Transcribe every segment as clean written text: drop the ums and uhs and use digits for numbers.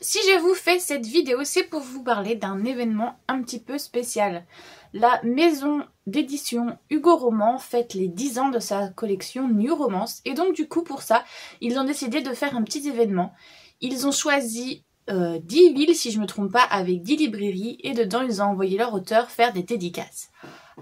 si je vous fais cette vidéo, c'est pour vous parler d'un événement un petit peu spécial. La maison d'édition Hugo Roman fête les 10 ans de sa collection New Romance. Et donc du coup pour ça, ils ont décidé de faire un petit événement. Ils ont choisi 10 villes, si je ne me trompe pas, avec 10 librairies. Et dedans, ils ont envoyé leurs auteurs faire des dédicaces.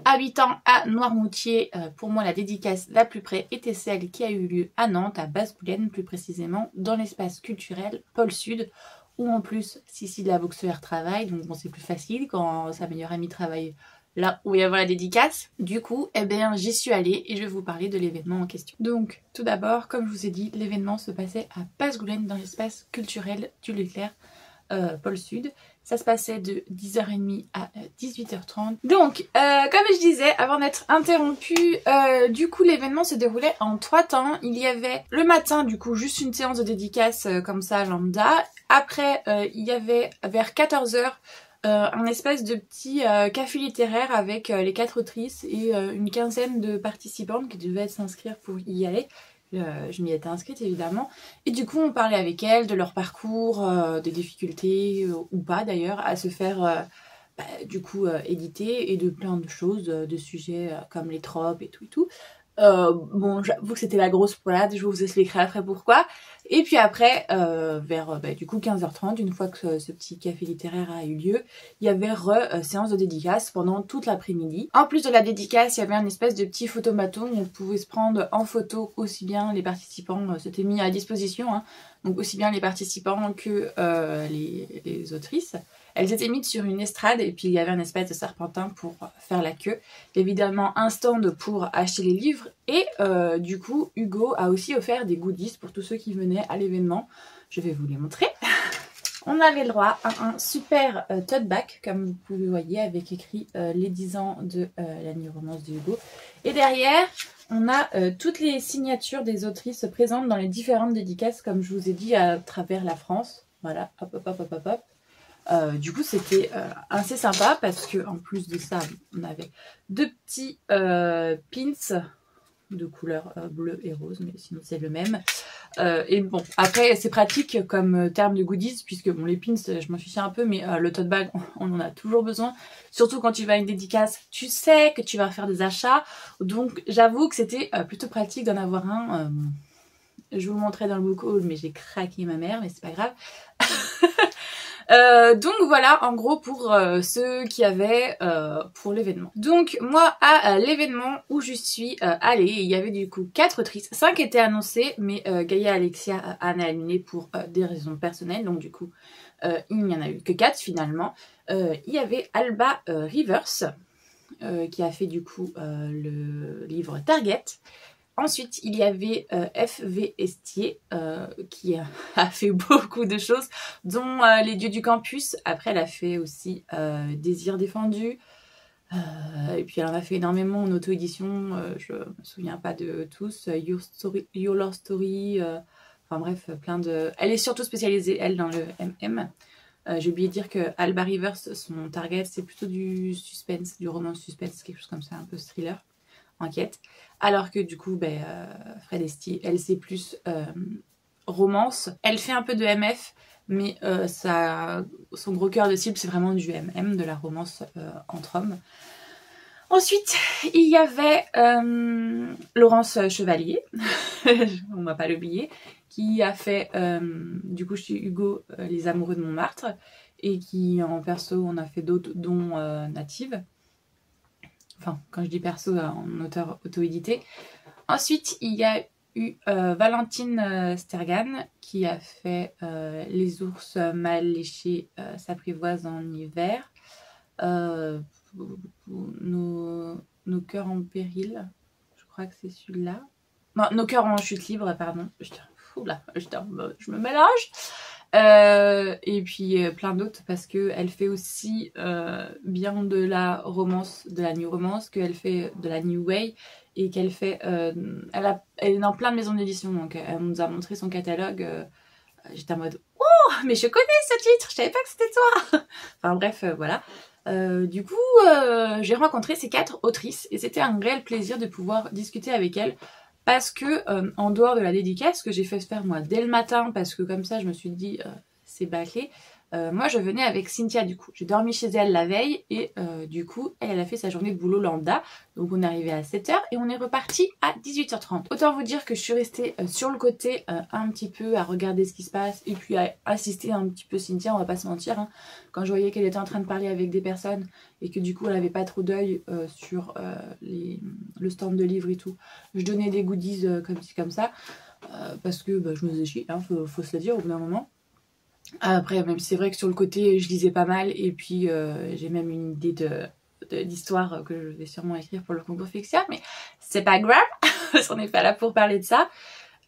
Habitant à Noirmoutier, pour moi la dédicace la plus près était celle qui a eu lieu à Nantes, à Basse-Goulaine, plus précisément dans l'espace culturel Pôle Sud, où en plus Sissi de la Boxeur travaille, donc bon, c'est plus facile quand sa meilleure amie travaille là où il y a la dédicace. Du coup, eh bien, j'y suis allée et je vais vous parler de l'événement en question. Donc, tout d'abord, comme je vous ai dit, l'événement se passait à Basse-Goulaine dans l'espace culturel du Leclerc, Pôle Sud. Ça se passait de 10h30 à 18h30. Donc, comme je disais, avant d'être interrompue, du coup l'événement se déroulait en 3 temps. Il y avait le matin, du coup, juste une séance de dédicace comme ça, lambda. Après, il y avait vers 14h un espèce de petit café littéraire avec les 4 autrices et une quinzaine de participantes qui devaient s'inscrire pour y aller. Je m'y étais inscrite évidemment et du coup on parlait avec elles de leur parcours, des difficultés ou pas d'ailleurs à se faire du coup éditer et de plein de choses, de sujets comme les tropes et tout et tout. Bon, j'avoue que c'était la grosse poilade, je vous expliquerai après pourquoi. Et puis après, vers du coup 15h30, une fois que ce petit café littéraire a eu lieu, il y avait séance de dédicace pendant toute l'après-midi. En plus de la dédicace, il y avait un espèce de petit photomaton où on pouvait se prendre en photo aussi bien les participants, c'était mis à disposition, hein, donc aussi bien les participants que les autrices. Elles étaient mises sur une estrade et puis il y avait un espèce de serpentin pour faire la queue. Évidemment un stand pour acheter les livres et du coup Hugo a aussi offert des goodies pour tous ceux qui venaient à l'événement. Je vais vous les montrer. On avait le droit à un super tote bag comme vous pouvez voyez avec écrit les 10 ans de la New Romance de Hugo. Et derrière on a toutes les signatures des autrices présentes dans les différentes dédicaces comme je vous ai dit à travers la France. Voilà, hop hop hop hop hop hop. Du coup c'était assez sympa parce que en plus de ça on avait 2 petits pins de couleur bleu et rose mais sinon c'est le même et bon après c'est pratique comme terme de goodies puisque bon les pins je m'en fichais un peu mais le tote bag on en a toujours besoin surtout quand tu vas à une dédicace tu sais que tu vas faire des achats donc j'avoue que c'était plutôt pratique d'en avoir un. Je vous le montrais dans le book haul mais j'ai craqué ma mère mais c'est pas grave. Donc voilà en gros pour ceux qui avaient pour l'événement. Donc moi à l'événement où je suis allée, il y avait du coup 4 autrices, 5 étaient annoncées mais Gaïa Alexia Anne a annulé pour des raisons personnelles donc du coup il n'y en a eu que 4 finalement. Il y avait Alba Rivers qui a fait du coup le livre Target. Ensuite, il y avait F.V. Estier qui a fait beaucoup de choses, dont Les Dieux du Campus. Après, elle a fait aussi Désir défendu. Et puis, elle en a fait énormément en auto-édition. Je me souviens pas de tous. Your Love Story. Enfin bref, plein de... Elle est surtout spécialisée, elle, dans le MM. J'ai oublié de dire que Alba Rivers, son target, c'est plutôt du suspense, du roman suspense, quelque chose comme ça, un peu thriller. Enquête, alors que du coup Fred Estier elle c'est plus romance, elle fait un peu de MF mais son gros cœur de cible c'est vraiment du MM, de la romance entre hommes. Ensuite il y avait Laurence Chevalier on va pas l'oublier, qui a fait du coup chez Hugo Les Amoureux de Montmartre et qui en perso on a fait d'autres dont Native. Enfin, quand je dis perso, en auteur auto-édité. Ensuite, il y a eu Valentine Stergan qui a fait Les ours mal léchés s'apprivoisent en hiver. Nos cœurs en péril, je crois que c'est celui-là. Non, Nos cœurs en chute libre, pardon. Je me mélange. Et puis plein d'autres parce que elle fait aussi bien de la romance, de la new romance, qu'elle fait de la new way et qu'elle fait elle est dans plein de maisons d'édition donc elle nous a montré son catalogue. J'étais en mode oh mais je connais ce titre, je savais pas que c'était toi. Enfin bref voilà. Du coup j'ai rencontré ces 4 autrices et c'était un réel plaisir de pouvoir discuter avec elles. Parce que en dehors de la dédicace que j'ai fait faire moi dès le matin parce que comme ça je me suis dit c'est bâclé. Moi je venais avec Cynthia du coup. J'ai dormi chez elle la veille et du coup elle a fait sa journée de boulot lambda. Donc on est arrivé à 7h et on est reparti à 18h30. Autant vous dire que je suis restée sur le côté un petit peu à regarder ce qui se passe et puis à assister un petit peu Cynthia, on va pas se mentir. Hein. Quand je voyais qu'elle était en train de parler avec des personnes et que du coup elle avait pas trop d'œil sur le stand de livres et tout, je donnais des goodies comme ci comme ça parce que je me faisais chier, hein, faut se le dire au bout d'un moment. Après, même si c'est vrai que sur le côté, je lisais pas mal et puis j'ai même une idée d'histoire que je vais sûrement écrire pour le concours fiction, mais c'est pas grave, parce qu'on n'est pas là pour parler de ça.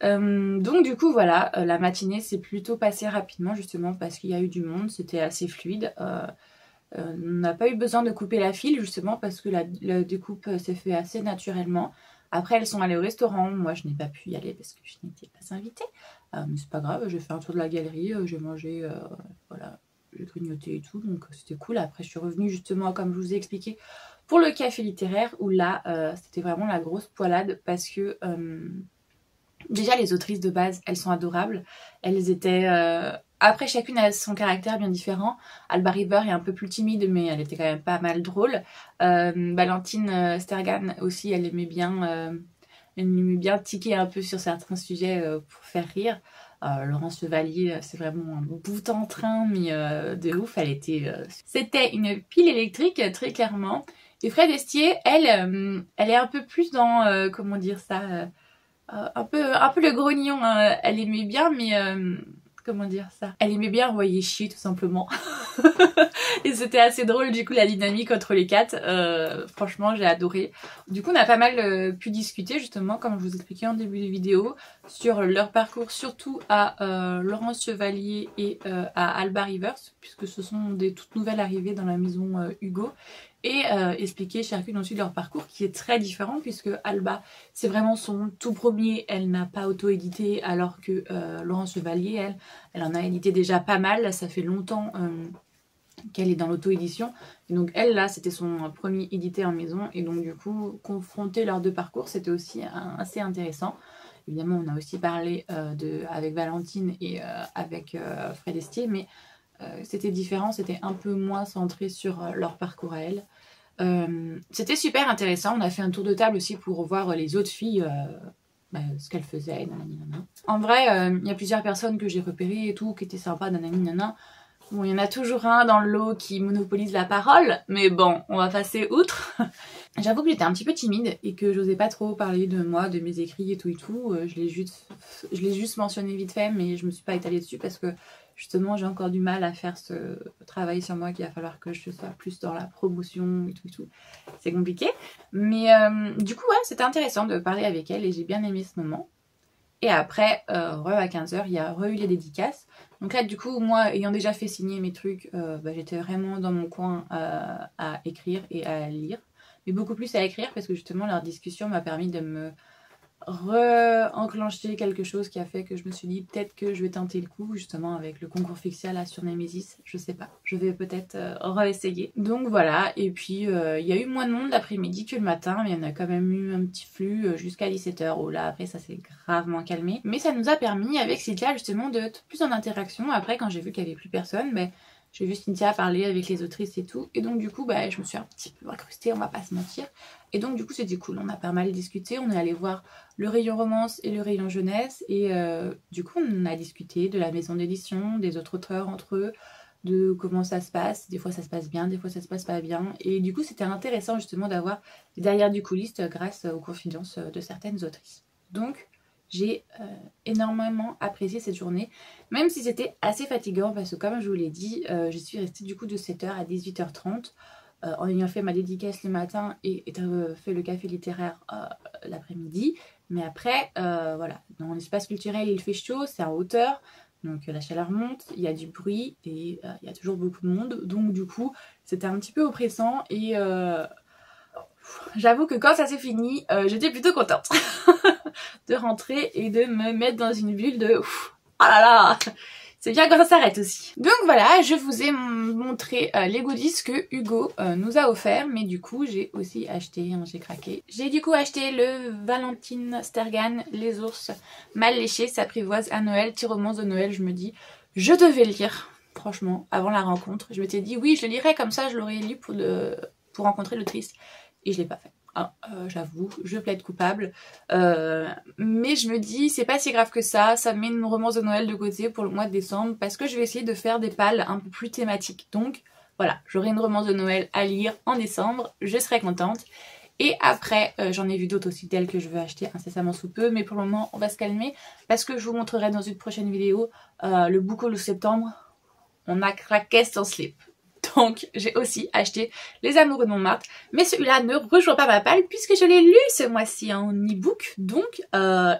Donc du coup, voilà, la matinée s'est plutôt passée rapidement justement parce qu'il y a eu du monde, c'était assez fluide. On n'a pas eu besoin de couper la file justement parce que la découpe s'est fait assez naturellement. Après elles sont allées au restaurant, moi je n'ai pas pu y aller parce que je n'étais pas invitée. Mais c'est pas grave, j'ai fait un tour de la galerie, j'ai mangé, voilà, j'ai grignoté et tout, donc c'était cool. Après je suis revenue justement comme je vous ai expliqué pour le café littéraire où là c'était vraiment la grosse poilade parce que déjà les autrices de base elles sont adorables, elles étaient... Après, chacune a son caractère bien différent. Alba River est un peu plus timide, mais elle était quand même pas mal drôle. Valentine Stergan aussi, elle aimait bien tiquer un peu sur certains sujets pour faire rire. Laurence Chevalier, c'est vraiment un bout en train, mais de ouf. Elle était, c'était une pile électrique, très clairement. Et Fred Estier, elle est un peu plus dans, comment dire ça, un peu le grognon. Hein. Elle aimait bien, mais... comment dire ça? Elle aimait bien envoyer chier tout simplement. Et c'était assez drôle du coup la dynamique entre les quatre. Franchement j'ai adoré. Du coup on a pas mal pu discuter justement comme je vous expliquais en début de vidéo sur leur parcours, surtout à Laurence Chevalier et à Alba Rivers puisque ce sont des toutes nouvelles arrivées dans la maison Hugo. Et expliquer chacune ensuite leur parcours qui est très différent puisque Alba c'est vraiment son tout premier, elle n'a pas auto-édité alors que Laurence Chevalier elle en a édité déjà pas mal, ça fait longtemps qu'elle est dans l'auto-édition et donc elle là c'était son premier édité en maison et donc du coup confronter leurs deux parcours c'était aussi assez intéressant. Évidemment on a aussi parlé avec Valentine et avec Fred Estier mais c'était différent, c'était un peu moins centré sur leur parcours à elles. C'était super intéressant, on a fait un tour de table aussi pour voir les autres filles, ce qu'elles faisaient, nanani, nanana. En vrai, il y a plusieurs personnes que j'ai repérées et tout, qui étaient sympas, nanani, nanana. Bon, il y en a toujours un dans le lot qui monopolise la parole, mais bon, on va passer outre. J'avoue que j'étais un petit peu timide et que j'osais pas trop parler de moi, de mes écrits et tout. Je l'ai juste mentionné vite fait, mais je me suis pas étalée dessus parce que justement j'ai encore du mal à faire ce travail sur moi qu'il va falloir que je sois plus dans la promotion et tout. C'est compliqué. Mais du coup, ouais, c'était intéressant de parler avec elle et j'ai bien aimé ce moment. Et après, à 15h, il y a eu les dédicaces. Donc là, du coup, moi, ayant déjà fait signer mes trucs, j'étais vraiment dans mon coin à écrire et à lire. Mais beaucoup plus à écrire parce que justement, leur discussion m'a permis de me re-enclencher quelque chose qui a fait que je me suis dit peut-être que je vais tenter le coup justement avec le concours fiction là sur Nemesis, je sais pas, je vais peut-être re-essayer. Donc voilà, et puis il y a eu moins de monde l'après-midi que le matin, mais il y en a quand même eu un petit flux jusqu'à 17h, où là après ça s'est gravement calmé. Mais ça nous a permis avec Cynthia justement d'être plus en interaction. Après quand j'ai vu qu'il n'y avait plus personne, j'ai vu Cynthia parler avec les autrices et tout, et donc du coup je me suis un petit peu incrustée, on va pas se mentir. Et donc du coup c'était cool, on a pas mal discuté, on est allé voir le rayon romance et le rayon jeunesse et du coup on a discuté de la maison d'édition, des autres auteurs entre eux, de comment ça se passe, des fois ça se passe bien, des fois ça se passe pas bien et du coup c'était intéressant justement d'avoir derrière du coulisse grâce aux confidences de certaines autrices. Donc j'ai énormément apprécié cette journée, même si c'était assez fatigant parce que comme je vous l'ai dit, j'y suis restée du coup de 7h à 18h30 en ayant fait ma dédicace le matin et fait le café littéraire l'après-midi. Mais après, voilà, dans l'espace culturel il fait chaud, c'est en hauteur, donc la chaleur monte, il y a du bruit et il y a toujours beaucoup de monde. Donc du coup, c'était un petit peu oppressant et j'avoue que quand ça s'est fini, j'étais plutôt contente de rentrer et de me mettre dans une bulle de ouf, oh là là, c'est bien quand ça s'arrête aussi. Donc voilà, je vous ai montré les goodies que Hugo nous a offert, mais du coup j'ai aussi acheté, j'ai craqué. J'ai du coup acheté le Valentine Stergan, les ours mal léchés, s'apprivoisent à Noël, petit romance de Noël. Je me dis Je devais le lire, franchement, avant la rencontre. Je m'étais dit oui, je le lirais comme ça, je l'aurais lu pour rencontrer l'autrice. Et je l'ai pas fait. Ah, j'avoue, je plaide coupable. Mais je me dis, c'est pas si grave que ça me met une romance de Noël de côté pour le mois de décembre parce que je vais essayer de faire des pales un peu plus thématiques. Donc voilà, j'aurai une romance de Noël à lire en décembre, je serai contente. Et après, j'en ai vu d'autres aussi telles que je veux acheter incessamment sous peu. Mais pour le moment, on va se calmer parce que je vous montrerai dans une prochaine vidéo le book haul de septembre. On a craqué son slip. Donc j'ai aussi acheté Les Amoureux de Montmartre. Mais celui-là ne rejoint pas ma palle puisque je l'ai lu ce mois-ci en e-book. Donc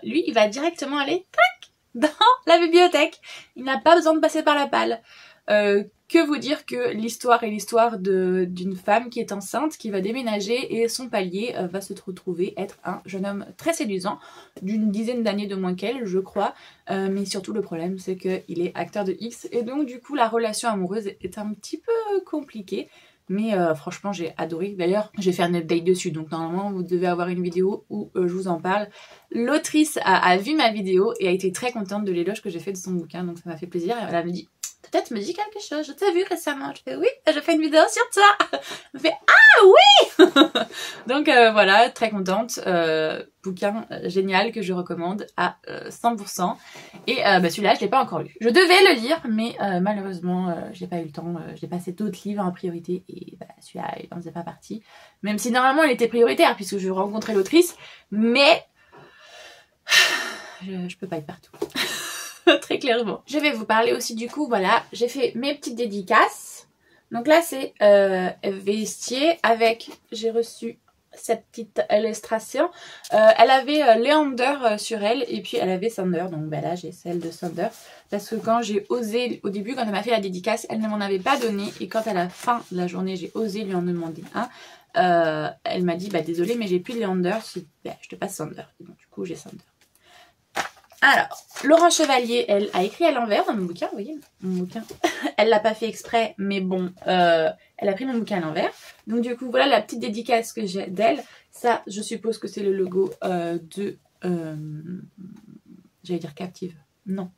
lui, il va directement aller tac, dans la bibliothèque. Il n'a pas besoin de passer par la palle. Que vous dire que l'histoire est l'histoire d'une femme qui est enceinte, qui va déménager et son palier va se retrouver être un jeune homme très séduisant, d'une dizaine d'années de moins qu'elle, je crois. Mais surtout le problème c'est qu'il est acteur de X et donc du coup la relation amoureuse est un petit peu compliquée. Mais franchement j'ai adoré. D'ailleurs j'ai fait un update dessus donc normalement vous devez avoir une vidéo où je vous en parle. L'autrice a vu ma vidéo et a été très contente de l'éloge que j'ai fait de son bouquin, donc ça m'a fait plaisir. Et elle me dit peut-être me dit quelque chose, je t'ai vu récemment. Je fais oui, je fais une vidéo sur toi. Elle me fait ah oui. Donc voilà, très contente. Bouquin génial que je recommande à 100%. Et celui-là, je l'ai pas encore lu. Je devais le lire, mais malheureusement, j'ai pas eu le temps. J'ai passé d'autres livres en priorité et celui-là, il n'en faisait pas partie. Même si normalement, il était prioritaire puisque je rencontrais l'autrice, mais je peux pas être partout. Très clairement. Je vais vous parler aussi du coup, voilà, j'ai fait mes petites dédicaces. Donc là c'est Vestier avec, j'ai reçu cette petite illustration. Elle avait Léander sur elle et puis elle avait Sander, donc là j'ai celle de Sander. Parce que quand j'ai osé, au début quand elle m'a fait la dédicace, elle ne m'en avait pas donné et quand à la fin de la journée j'ai osé lui en demander un, elle m'a dit désolée mais j'ai plus de Léander, je te passe Sander. Et donc du coup j'ai Sander. Alors, Laurent Chevalier, elle a écrit à l'envers dans mon bouquin, vous voyez, mon bouquin. Elle l'a pas fait exprès, mais bon, elle a pris mon bouquin à l'envers. Donc du coup, voilà la petite dédicace que j'ai d'elle. Ça, je suppose que c'est le logo de... j'allais dire Captive. Non,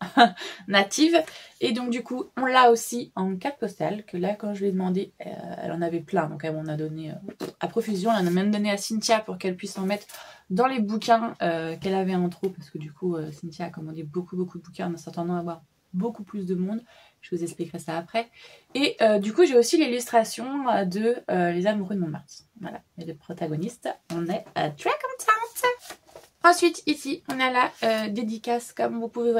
Native. Et donc du coup, on l'a aussi en carte postale, que là, quand je lui ai demandé, elle en avait plein. Donc elle m'en a donné à profusion. Elle en a même donné à Cynthia pour qu'elle puisse en mettre dans les bouquins qu'elle avait en trop. Parce que du coup, Cynthia a commandé beaucoup de bouquins en s'attendant à avoir beaucoup plus de monde. Je vous expliquerai ça après. Et du coup, j'ai aussi l'illustration de Les Amoureux de Montmartre. Voilà, et le protagoniste, on est très contente. Ensuite, ici, on a la dédicace, comme vous pouvez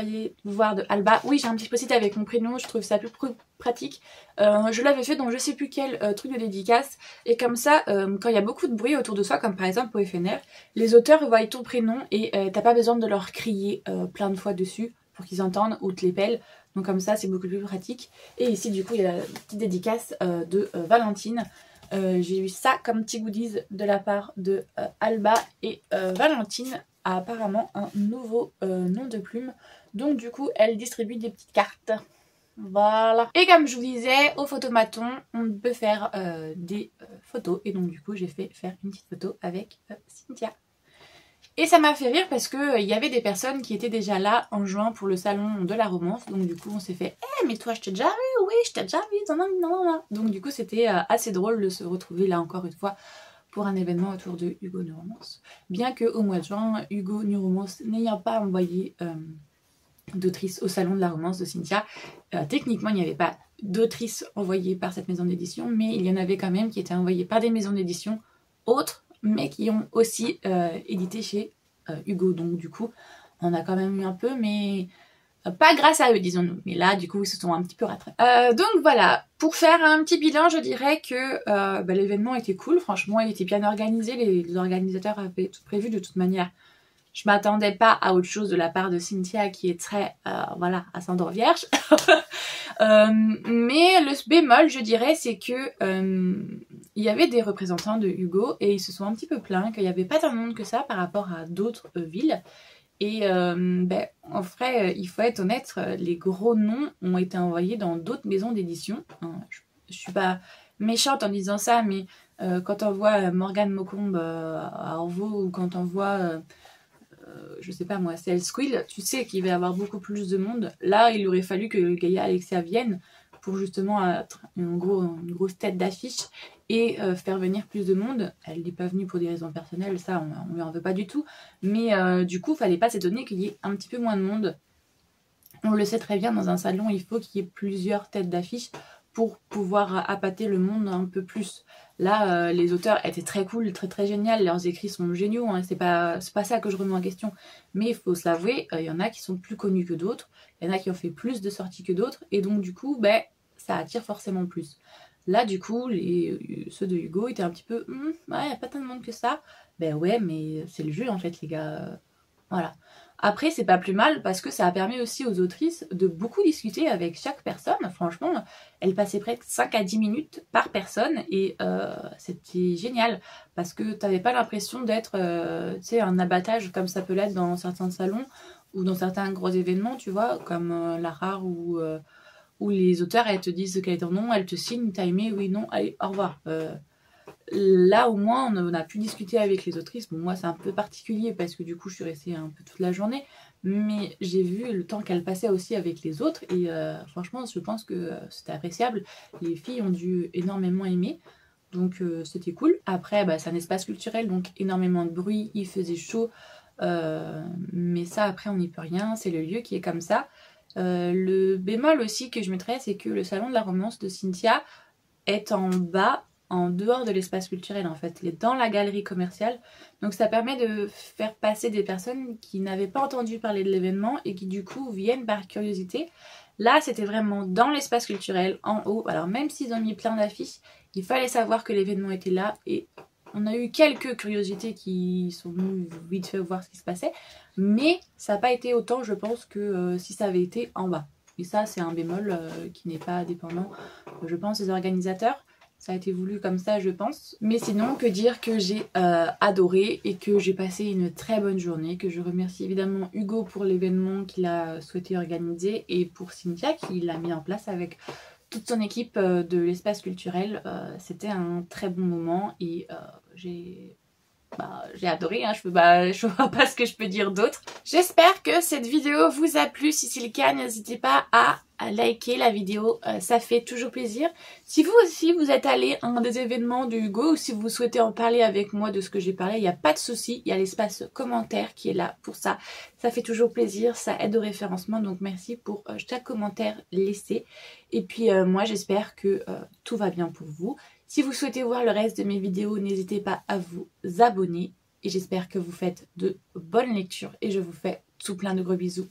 voir, de Alba. Oui, j'ai un petit post-it avec mon prénom, je trouve ça plus pratique. Je l'avais fait dans je sais plus quel truc de dédicace. Et comme ça, quand il y a beaucoup de bruit autour de soi, comme par exemple au FNR, les auteurs voient ton prénom et t'as pas besoin de leur crier plein de fois dessus pour qu'ils entendent ou te les pèlent. Donc comme ça, c'est beaucoup plus pratique. Et ici, du coup, il y a la petite dédicace de Valentine. J'ai eu ça comme petit goodies de la part de Alba et Valentine a apparemment un nouveau nom de plume. Donc du coup, elle distribue des petites cartes. Voilà. Et comme je vous disais, au photomaton, on peut faire des photos. Et donc du coup, j'ai fait faire une petite photo avec Cynthia. Et ça m'a fait rire parce que il y avait des personnes qui étaient déjà là en juin pour le salon de la romance. Donc du coup, on s'est fait « Eh, mais toi, je t'ai déjà vu, oui, je t'ai déjà vu, non. » Donc du coup, c'était assez drôle de se retrouver là encore une fois pour un événement autour de Hugo New Romance. Bien qu'au mois de juin, Hugo New Romance n'ayant pas envoyé d'autrice au salon de la romance de Cynthia, techniquement il n'y avait pas d'autrice envoyée par cette maison d'édition, mais il y en avait quand même qui étaient envoyées par des maisons d'édition autres, mais qui ont aussi édité chez Hugo. Donc du coup, on a quand même eu un peu, mais... pas grâce à eux, disons-nous. Mais là, du coup, ils se sont un petit peu rattrapés. Donc voilà, pour faire un petit bilan, je dirais que l'événement était cool. Franchement, il était bien organisé. Les organisateurs avaient tout prévu de toute manière. Je m'attendais pas à autre chose de la part de Cynthia, qui est très, voilà, ascendant vierge. Mais le bémol, je dirais, c'est que il y avait des représentants de Hugo et ils se sont un petit peu plaints qu'il n'y avait pas tant de monde que ça par rapport à d'autres villes. Et en vrai, il faut être honnête, les gros noms ont été envoyés dans d'autres maisons d'édition. Je suis pas méchante en disant ça, mais quand on voit Morgane Maucombe à Orvaux ou quand on voit je sais pas moi, CL Squill, tu sais qu'il va y avoir beaucoup plus de monde. Là, il aurait fallu que Gaïa Alexia vienne pour justement être une grosse tête d'affiche et faire venir plus de monde. Elle n'est pas venue pour des raisons personnelles, ça on lui en veut pas du tout. Mais du coup, fallait pas s'étonner qu'il y ait un petit peu moins de monde. On le sait très bien, dans un salon, il faut qu'il y ait plusieurs têtes d'affiche pour pouvoir appâter le monde un peu plus. Là, les auteurs étaient très cool, très génial, leurs écrits sont géniaux, hein. C'est pas ça que je remets en question. Mais il faut se l'avouer, il y en a qui sont plus connus que d'autres, il y en a qui ont fait plus de sorties que d'autres, et donc du coup, ben, ça attire forcément plus. Là, du coup, ceux de Hugo étaient un petit peu, ouais, y a pas tant de monde que ça. Ben ouais, mais c'est le jeu en fait, les gars. Voilà. Après, c'est pas plus mal parce que ça a permis aussi aux autrices de beaucoup discuter avec chaque personne. Franchement, elles passaient près de 5 à 10 minutes par personne et c'était génial parce que t'avais pas l'impression d'être tu sais, un abattage comme ça peut l'être dans certains salons ou dans certains gros événements, tu vois, comme la Rare où les auteurs, elles te disent quel est ton nom, elles te signent, t'as aimé, oui, non, allez, au revoir. Là au moins on a pu discuter avec les autrices. Bon, moi c'est un peu particulier parce que du coup je suis restée un peu toute la journée, mais j'ai vu le temps qu'elle passait aussi avec les autres et franchement je pense que c'était appréciable. Les filles ont dû énormément aimer, donc c'était cool. Après bah, c'est un espace culturel donc énormément de bruit, il faisait chaud, mais ça après on n'y peut rien, c'est le lieu qui est comme ça. Le bémol aussi que je mettrais, c'est que le salon de la romance de Cynthia est en bas, en dehors de l'espace culturel en fait. Il est dans la galerie commerciale. Donc ça permet de faire passer des personnes qui n'avaient pas entendu parler de l'événement et qui du coup viennent par curiosité. Là c'était vraiment dans l'espace culturel, en haut. Alors même s'ils ont mis plein d'affiches, il fallait savoir que l'événement était là et on a eu quelques curiosités qui sont venues vite fait voir ce qui se passait. Mais ça n'a pas été autant je pense que si ça avait été en bas. Et ça c'est un bémol qui n'est pas dépendant je pense des organisateurs. Ça a été voulu comme ça, je pense. Mais sinon, que dire que j'ai adoré et que j'ai passé une très bonne journée, que je remercie évidemment Hugo pour l'événement qu'il a souhaité organiser et pour Cynthia qui l'a mis en place avec toute son équipe de l'espace culturel. C'était un très bon moment et j'ai adoré, hein. Je vois pas ce que je peux dire d'autre. J'espère que cette vidéo vous a plu. Si c'est le cas, n'hésitez pas à liker la vidéo, ça fait toujours plaisir. Si vous aussi vous êtes allé à un des événements de Hugo ou si vous souhaitez en parler avec moi de ce que j'ai parlé, il n'y a pas de souci, il y a l'espace commentaire qui est là pour ça. Ça fait toujours plaisir, ça aide au référencement, donc merci pour chaque commentaire laissé. Et puis moi j'espère que tout va bien pour vous. Si vous souhaitez voir le reste de mes vidéos, n'hésitez pas à vous abonner. Et j'espère que vous faites de bonnes lectures. Et je vous fais tout plein de gros bisous.